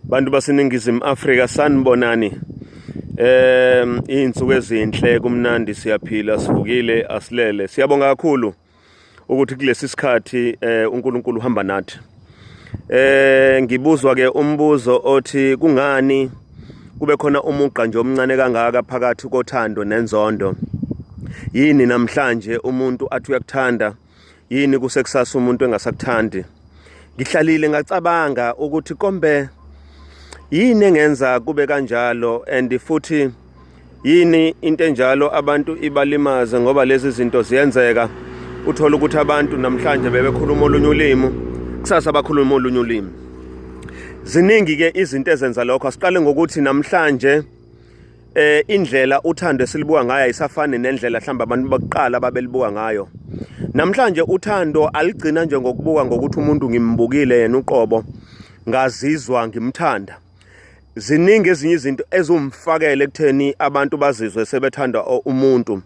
Bantu baseningizimu Afrika sanibonani. Insuku ezinhle kumnandi siyaphila sivukile asilele. Siyabonga kakhulu ukuthi kulesi sikhathi uNkulunkulu uhamba nathi. Ngibuzwa ke umbuzo othi kungani kube khona umugqa nje omncane kangaka phakathi kothando nenzondo. Yini namhlanje umuntu athi uyakuthanda, yini kusekusasa umuntu engasakuthandi. Ngihlalile ngacabanga ukuthi kombe yini engenza kube kanjalo and futhi yini into enjalo abantu ibalimaza ngoba lezi zinto ziyenzeka. Uthola ukuthi abantu namhlanje bebekhuluma olunye ulimi, kusasa bakhuluma olunye ulimi. Ziningi ke izinto ezenza lokho. Asiqale ngokuthi namhlanje indlela uthando esilibuka ngayo ayisafani nendlela mhlawumbe abantu bokuqala babelibuka ngayo. Namhlanje uthando aligcina nje ngokubuka ngokuthi umuntu ngimbukile yena uqobo ngazizwa ngimthanda. Ziningi ezinye izinto ezumfakele ekutheni abantu bazizwe sebethanda umuntu.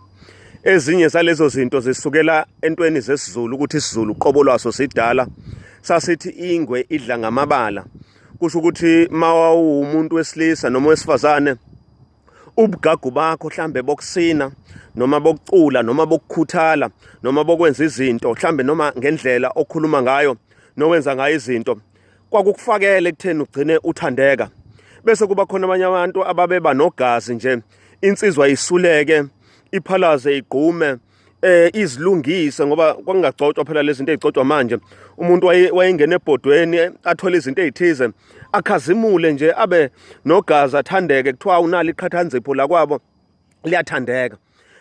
Ezinye zalezo zinto zisukela entweni zesizulu ukuthi isizulu uqobo lwaso sidala. Sasithi ingwe idla ngamabala. Kusho ukuthi mawumuntu wesilisa noma wesifazane ubugagu bakho mhlambe bokusina noma bokucula noma bokukhuthala noma bokwenza izinto mhlambe noma ngendlela okhuluma ngayo nowenza ngayo izinto kwakukufakele ekutheni ugcine uthandeka. Bese kuba khona abanye abantu ababeba nogazi nje, insizwa isuleke, iphalaze igqume, izilungise ngoba kwangagcotshwa phela lezi zinto ezigcotshwa manje. Umuntu wayengena ebhodweni athola izinto ezithize, akhazimule nje abe nogazi athandeke, kuthiwa unali iqhathanzipho la kwabo liyathandeka.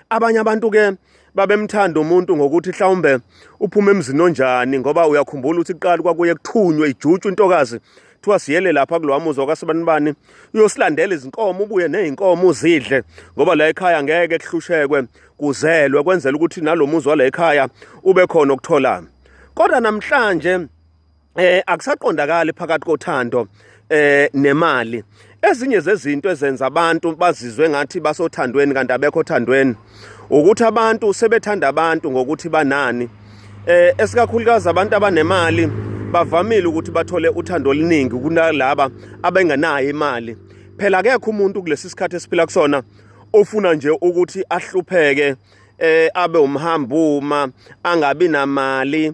Abanye abantu ke babemthanda umuntu ngokuthi mhlawumbe uphume emzini onjani ngoba uyakhumbula ukuthi iqala kwakuye kuthunywe ijutshwe intokazi. Kuthiwa siyele lapha kulwamuzwa kwasebanibani uyosilandela izinkomo, ubuye nezinkomo uzidle ngoba la ekhaya ngeke kuhlushekwe kuzelwe kwenzela ukuthi nalomuzwa la ekhaya ube khona ukutholana. Kodwa namhlanje akusaqondakali phakathi kothando nemali. Ezinye zezinto ezenza abantu bazizwe ngathi basothandweni kanti abekho othandweni ukuthi abantu sebethanda abantu ngokuthi banani. Esikakhulukazi abantu abanemali bavamile ukuthi bathole uthando oluningi kunalaba abengenayo imali. Phela akekho umuntu kulesi sikhathi esiphila kusona ofuna nje ukuthi ahlupheke, abe umhambuma, angabi namali,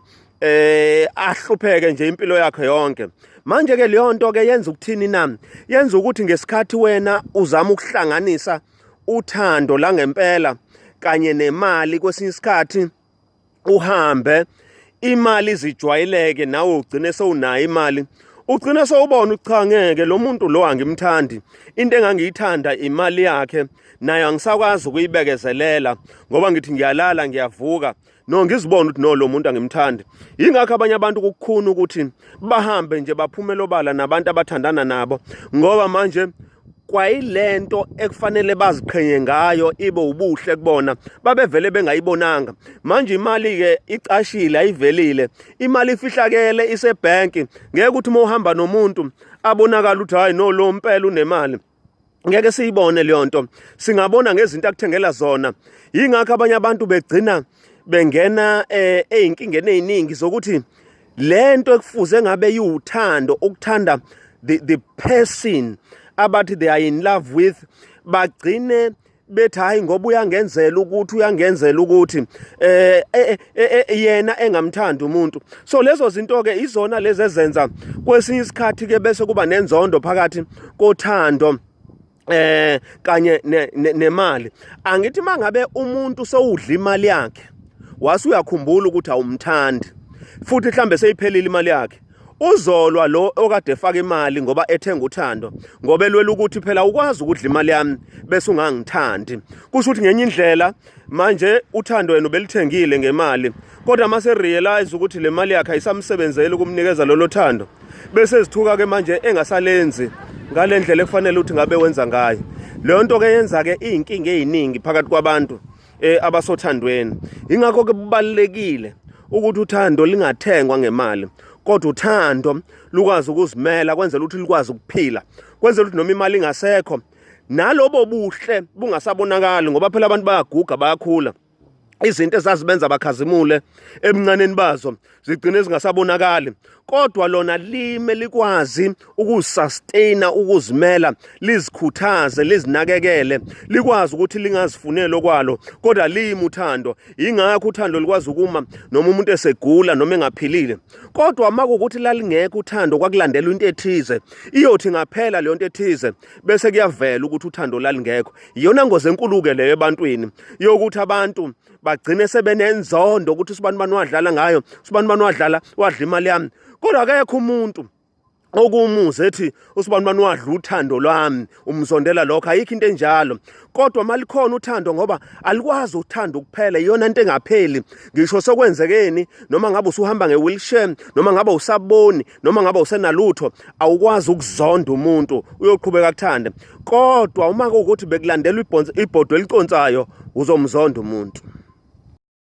ahlupheke nje impilo yakhe yonke. Manje ke leyo nto ke yenza ukuthini na? Yenza ukuthi ngesikhathi wena uzama ukuhlanganisa uthando la ngempela kanye nemali, kwesinye isikhathi uhambe imali zijwayeleke nawe ugcine sewunayo imali. Ugcine sewubona ucha ngeke lo muntu lo angimthandi, into engangiyithanda imali yakhe nayo angisakwazi ukuyibekezelela ngoba ngithi ngiyalala ngiyavuka no ngizibona ukuthi no lo muntu angimthandi. Ingakho abanye abantu kukukhuna ukuthi bahambe nje baphumele obala nabantu abathandana nabo ngoba manje kwayilento ekufanele baziqhenye ngayo ibe ubuhle kubona babevele bengayibonanga. Manje imali ke icashile ayivelile, imali ifihlakele isebhenki, ngeke ukuthi uma uhamba nomuntu abonakala ukuthi hayi no lo mpela unemali. Ngeke siyibone leyo nto, singabona ngezinto akuthengela zona. Ingakho abanye abantu begcina bengena ezinkingeni eziningi zokuthi lento ekufuze ngabe yuthando, ukuthanda the person abathi they are in love with, bagcine bethi hayi ngoba uyangenzela ukuthi yena engamthanda umuntu. So lezo zinto ke izona lezi ezenza kwesinye isikhathi ke bese kuba nenzondo phakathi kothando kanye nemali. Angithi mangabe umuntu sowudla imali yakhe wase uyakhumbula ukuthi awumthandi futhi mhlambe seyiphelile imali yakhe, uzolwa lo okade efaka imali ngoba ethenga uthando, ngoba elwela ukuthi phela ukwazi ukudla imali yami bese ungangithandi. Kusho ukuthi ngenye indlela manje uthando wena ubelithengile ngemali, kodwa mase realize ukuthi le mali yakhe ayisamsebenzeli ukumnikeza lolo thando, bese zithuka ke manje engasalenzi ngale ndlela ekufanele ukuthi ngabe wenza ngayo. Leyo nto ke yenza ke izinkinga eziningi phakathi kwabantu abasothandweni. Ingakho ke kubalekile ukuthi uthando lingathengwa ngemali, kodwa uthando lukwazi ukuzimela kwenzela ukuthi likwazi ukuphila, kwenzela ukuthi noma imali ingasekho nalobo buhle bungasabonakali ngoba phela abantu bayaguga bayakhula. izinto ezazibenza abakhazimule ebuncaneni bazo zigcine zingasabonakali, kodwa lona lime likwazi ukusustaina, ukuzimela, lizikhuthaze, lizinakekele, likwazi ukuthi lingazifuneli okwalo, kodwa lime uthando. Ingakho uthando likwazi ukuma noma umuntu esegula noma engaphilile. Kodwa makuwukuthi lalingekho uthando, kwakulandela into ethize, iyothi ngaphela leyo nto ethize bese kuyavela ukuthi uthando lalingekho. Iyona ngozi enkulu-ke leyo ebantwini yokuthi abantu bagcine sebenenzondo ukuthi usibani bani wadlala ngayo, usibani bani wadla imali yami, kodwa akekho umuntu okumuze ethi usibani bani wadla uthando lwami, umzondela lokho. Ayikho into enjalo. Kodwa malikhona uthando, ngoba alikwazi uthando kuphela, iyona into engapheli. Ngisho sokwenzekeni, noma ngabe usuhamba nge-wheelchair, noma ngabe usaboni, noma ngabe usenalutho, awukwazi ukuzonda umuntu, uyoqhubeka kuthande. Kodwa uma kuwukuthi bekulandela ibhodo eliconsayo, uzomzonda umuntu.